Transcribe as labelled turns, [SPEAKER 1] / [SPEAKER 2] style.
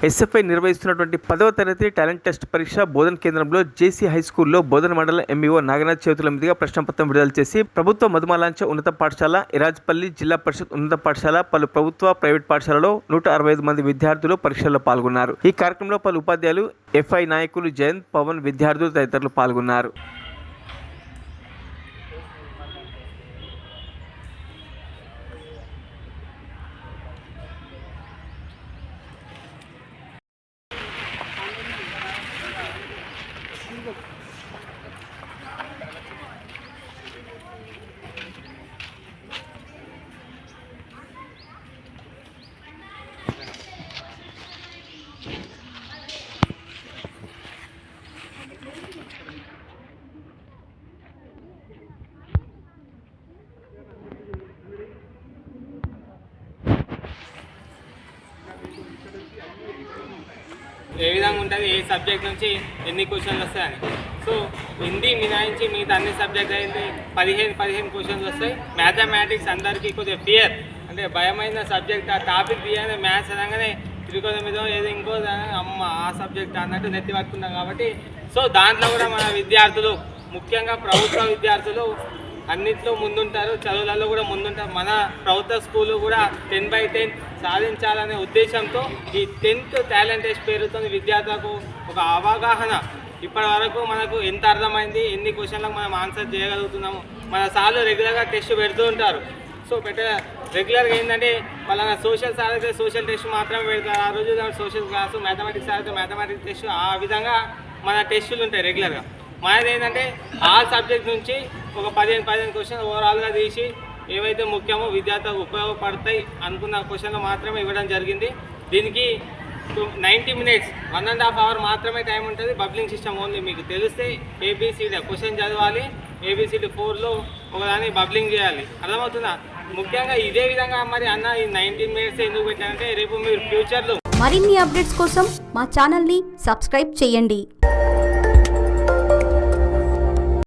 [SPEAKER 1] SFI నిర్వహిస్తున్నటువంటి 10వ తరగతి టాలెంట్ టెస్ట్ పరీక్ష బోధన కేంద్రంలో జేసీ హై స్కూల్లో బోధన మండల ఎంఈఓ నాగనాథ్ చేతుల మీదుగా ప్రశ్నపత్రం విడుదల చేసి ప్రభుత్వ మధుమాలాంచ ఉన్నత పాఠశాల, ఇరాజ్పల్లి జిల్లా పరిషత్ ఉన్నత పాఠశాల, పలు ప్రభుత్వ ప్రైవేట్ పాఠశాలలో 165 మంది విద్యార్థులు పరీక్షల్లో పాల్గొన్నారు. ఈ కార్యక్రమంలో పలు ఉపాధ్యాయులు, ఎఫ్ఐ నాయకులు జయంత్, పవన్, విద్యార్థులు తదితరులు పాల్గొన్నారు.
[SPEAKER 2] ఏ విధంగా ఉంటుంది, ఏ సబ్జెక్ట్ నుంచి ఎన్ని క్వశ్చన్లు వస్తాయని. సో హిందీ మినాయించి మిగతా అన్ని సబ్జెక్ట్ అయితే 15 క్వశ్చన్స్ వస్తాయి. మ్యాథమెటిక్స్ అందరికీ కొద్దిగా ఫియర్, అంటే భయమైన సబ్జెక్ట్. ఆ టాపిక్ తీయగానే మ్యాథ్స్ అనగానే త్రికోణమిదో ఏదో ఇంకో అమ్మ ఆ సబ్జెక్ట్ అన్నట్టు నెత్తి పట్టుకున్నాం కాబట్టి సో దాంట్లో కూడా మన విద్యార్థులు, ముఖ్యంగా ప్రభుత్వ విద్యార్థులు అన్నింటిలో ముందుంటారు, చదువులలో కూడా ముందుంటారు. మన ప్రభుత్వ స్కూలు కూడా 10/10 సాధించాలనే ఉద్దేశంతో ఈ 10th టాలెంట్ టెస్ట్ పేరుతో విద్యార్థులకు ఒక అవగాహన, ఇప్పటి వరకు మనకు ఎంత అర్థమైంది, ఎన్ని క్వశ్చన్లకు మనం ఆన్సర్ చేయగలుగుతున్నాము. మన సార్లు రెగ్యులర్గా టెస్ట్ పెడుతూ ఉంటారు. సో రెగ్యులర్గా ఏంటంటే వాళ్ళ సోషల్ సార్ అయితే సోషల్ టెస్ట్ మాత్రమే పెడతారు. ఆ రోజు సోషల్ క్లాసు, మ్యాథమెటిక్స్ సార్ అయితే మ్యాథమెటిక్స్ టెస్ట్, ఆ విధంగా మన టెస్టులు ఉంటాయి రెగ్యులర్గా. మనది ఏంటంటే ఆల్ సబ్జెక్ట్ నుంచి ఒక 15 క్వశ్చన్ ఓవరాల్గా తీసి ఏవైతే ముఖ్యమో విద్యార్థులకు ఉపయోగపడతాయి అనుకున్న క్వశ్చన్లు మాత్రమే ఇవ్వడం జరిగింది. దీనికి 90 minutes 1.5 hour మాత్రమే టైం ఉంటుంది. Bubbling system only. మీకు తెలిస్తే ఏబిసిడి క్వశ్చన్ చదవాలి, ABCD 4లో ఒకదాన్ని బబ్లింగ్ చేయాలి. అర్థమవుతుందా? ముఖ్యంగా ఇదే విధంగా మరి అన్న ఈ 19 minutes ఎందుకు పెట్టారంటే రేపు మీరు ఫ్యూచర్లో
[SPEAKER 3] మరిన్ని అప్డేట్స్ కోసం మా ఛానల్ని సబ్స్క్రైబ్ చేయండి.